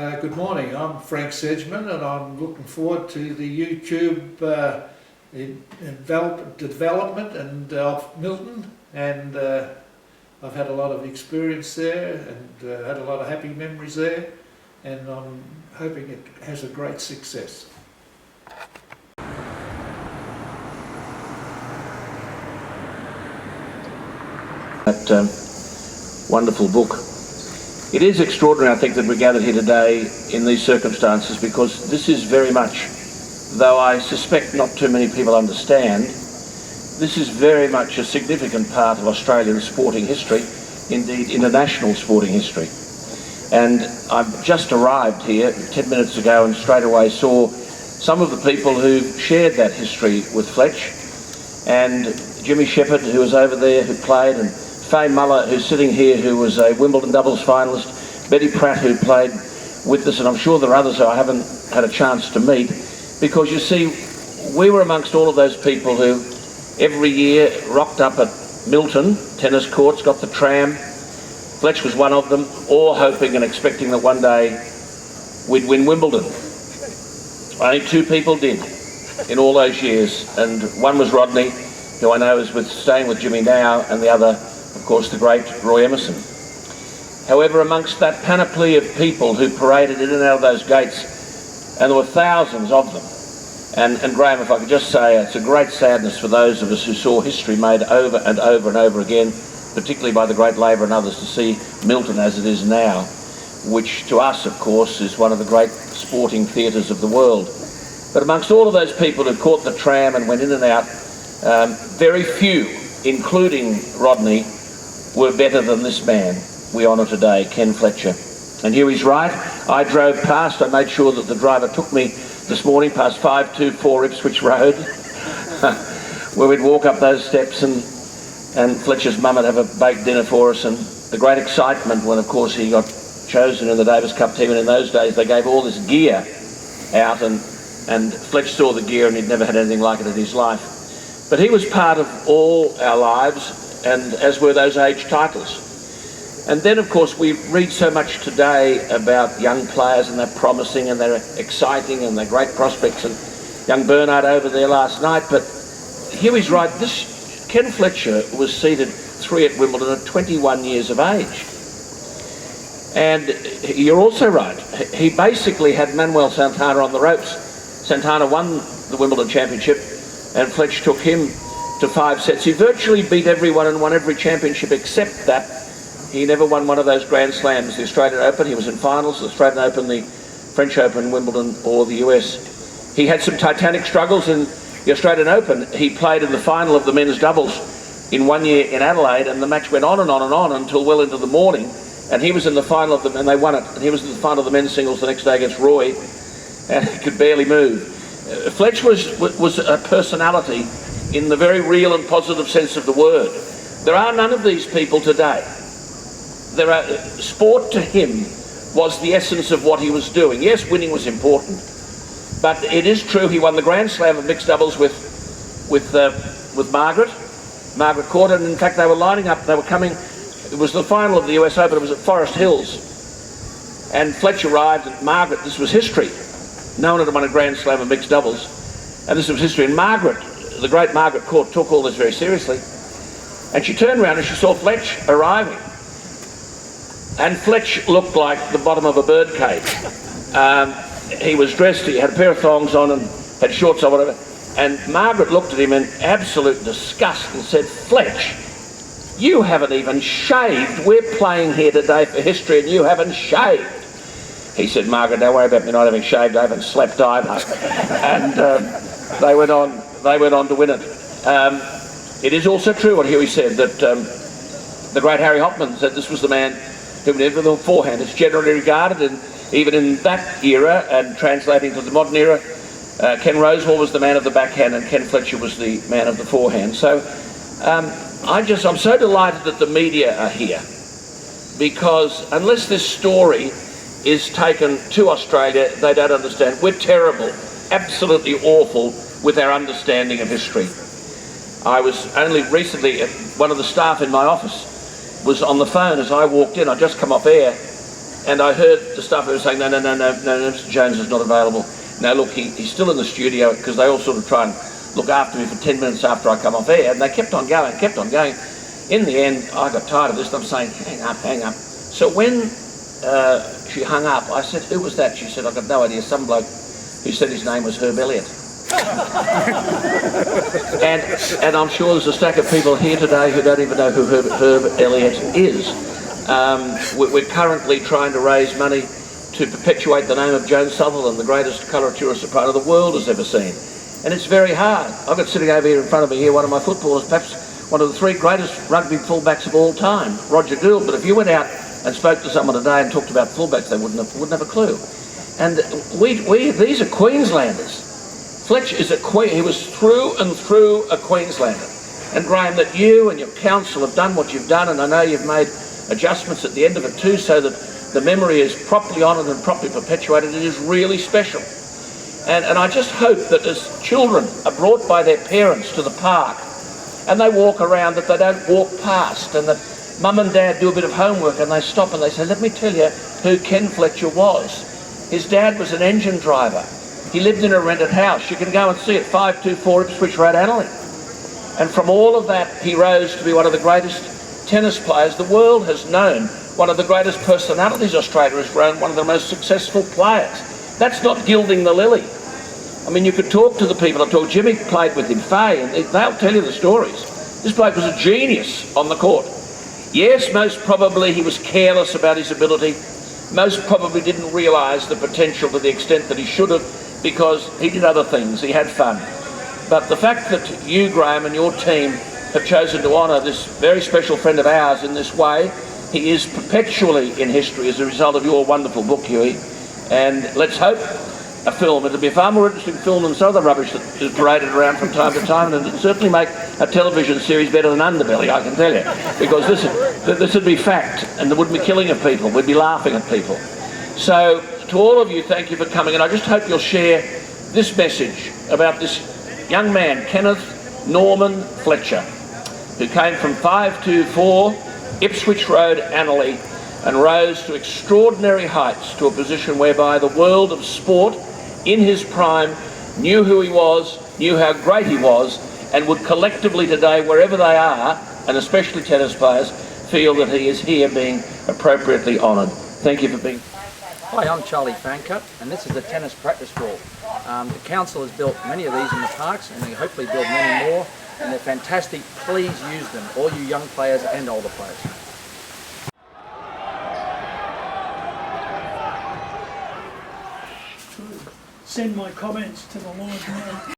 Good morning, I'm Frank Sedgman and I'm looking forward to the YouTube development and of Milton, and I've had a lot of experience there and had a lot of happy memories there, and I'm hoping it has a great success. That wonderful book. It is extraordinary, I think, that we're gathered here today in these circumstances, because this is very much, though I suspect not too many people understand, this is very much a significant part of Australian sporting history, indeed international sporting history. And I've just arrived here 10 minutes ago and straight away saw some of the people who shared that history with Fletch, and Jimmy Shepherd, who was over there, who played, and Faye Muller, who's sitting here, who was a Wimbledon doubles finalist, Betty Pratt, who played with us, and I'm sure there are others who I haven't had a chance to meet, because you see, we were amongst all of those people who every year rocked up at Milton tennis courts, got the tram. Fletch was one of them, all hoping and expecting that one day we'd win Wimbledon. Only two people did in all those years, and one was Rodney, who I know is staying with Jimmy now, and the other, of course, the great Roy Emerson. However, amongst that panoply of people who paraded in and out of those gates, and there were thousands of them, and Graham, if I could just say, it's a great sadness for those of us who saw history made over and over and over again, particularly by the great Labor and others, to see Milton as it is now, which to us, of course, is one of the great sporting theatres of the world. But amongst all of those people who caught the tram and went in and out, very few, including Rodney, were better than this man we honour today, Ken Fletcher. And here he's right. I drove past, I made sure that the driver took me this morning past 524 Ipswich Road, where we'd walk up those steps, and Fletcher's mum would have a baked dinner for us, and the great excitement when, of course, he got chosen in the Davis Cup team, and in those days they gave all this gear out, and Fletch saw the gear and he'd never had anything like it in his life. But he was part of all our lives, and as were those age titles. And then, of course, we read so much today about young players, and they're promising and they're exciting and they're great prospects, and young Bernard over there last night. But here he's right. This Ken Fletcher was seeded 3 at Wimbledon at 21 years of age. And you're also right. He basically had Manuel Santana on the ropes. Santana won the Wimbledon Championship, and Fletch took him to 5 sets. He virtually beat everyone and won every championship except that he never won one of those Grand Slams, the Australian Open. He was in finals, the Australian Open, the French Open, Wimbledon, or the US. He had some titanic struggles in the Australian Open. He played in the final of the men's doubles in one year in Adelaide, and the match went on and on and on until well into the morning. And he was in the final of them, and they won it. And he was in the final of the men's singles the next day against Roy, and he could barely move. Fletch was a personality in the very real and positive sense of the word. There are none of these people today. Sport to him was the essence of what he was doing. Yes, winning was important, but it is true he won the Grand Slam of mixed doubles with Margaret Court, and in fact they were lining up. They were coming. It was the final of the US Open. It was at Forest Hills, and Fletch arrived. And Margaret, this was history. No one had won a Grand Slam of mixed doubles, and this was history. And Margaret, the great Margaret Court, took all this very seriously, and she turned around and she saw Fletch arriving. And Fletch looked like the bottom of a bird cage. He was dressed, he had a pair of thongs on and had shorts or whatever. And Margaret looked at him in absolute disgust and said, "Fletch, you haven't even shaved. We're playing here today for history and you haven't shaved." He said, "Margaret, don't worry about me not having shaved. I haven't slept either." And they went on to win it. It is also true what Huey said, that the great Harry Hopman said this was the man who never the forehand. It's generally regarded, and even in that era, and translating to the modern era, Ken Rosewall was the man of the backhand and Ken Fletcher was the man of the forehand. So I'm so delighted that the media are here, because unless this story is taken to Australia, they don't understand. We're terrible, absolutely awful with our understanding of history. I was only recently, one of the staff in my office was on the phone as I walked in. I'd just come off air, And I heard the staff who were saying, no, Mr. Jones is not available. Now look, he's still in the studio, because they all sort of try and look after me for 10 minutes after I come off air, and they kept on going. In the end, I got tired of this, and I'm saying, hang up. So when she hung up, I said, who was that? She said, I've got no idea, some bloke who said his name was Herb Elliott. and I'm sure there's a stack of people here today who don't even know who Herb Elliott is. We're currently trying to raise money to perpetuate the name of Joan Sutherland, the greatest coloratura soprano the world has ever seen. And it's very hard. I've got sitting over here in front of me here one of my footballers, perhaps one of the 3 greatest rugby fullbacks of all time, Roger Gould. But if you went out and spoke to someone today and talked about fullbacks, they wouldn't have a clue. And these are Queenslanders. Fletcher is he was through and through a Queenslander. And Graham, that you and your council have done what you've done, and I know you've made adjustments at the end of it too, so that the memory is properly honoured and properly perpetuated. It is really special. And I just hope that as children are brought by their parents to the park and they walk around, that they don't walk past, and that mum and dad do a bit of homework and they stop and they say, let me tell you who Ken Fletcher was. His dad was an engine driver. He lived in a rented house. You can go and see it, 524 Ipswich Road, Annerley. And from all of that, he rose to be one of the greatest tennis players the world has known, one of the greatest personalities Australia has grown, one of the most successful players. That's not gilding the lily. I mean, you could talk to the people. I talked, Jimmy played with him, Faye, and they'll tell you the stories. This bloke was a genius on the court. Yes, most probably he was careless about his ability. Most probably didn't realise the potential to the extent that he should have, because he did other things, he had fun. But the fact that you, Graham, and your team have chosen to honour this very special friend of ours in this way, he is perpetually in history as a result of your wonderful book, Huey. And let's hope a film. It'll be a far more interesting film than some of the rubbish that is paraded around from time to time, and it'll certainly make a television series better than Underbelly, I can tell you. Because this would be fact, and there wouldn't be killing of people, we'd be laughing at people. So, to all of you, thank you for coming, and I just hope you'll share this message about this young man, Kenneth Norman Fletcher, who came from 524 Ipswich Road, Annerley, and rose to extraordinary heights, to a position whereby the world of sport, in his prime, knew who he was, knew how great he was, and would collectively today, wherever they are, and especially tennis players, feel that he is here being appropriately honoured. Thank you for being... Hi, I'm Charlie Fancutt, and this is the tennis practice court. The council has built many of these in the parks, and they hopefully build many more, and they're fantastic. Please use them, all you young players and older players. Send my comments to the Lord now.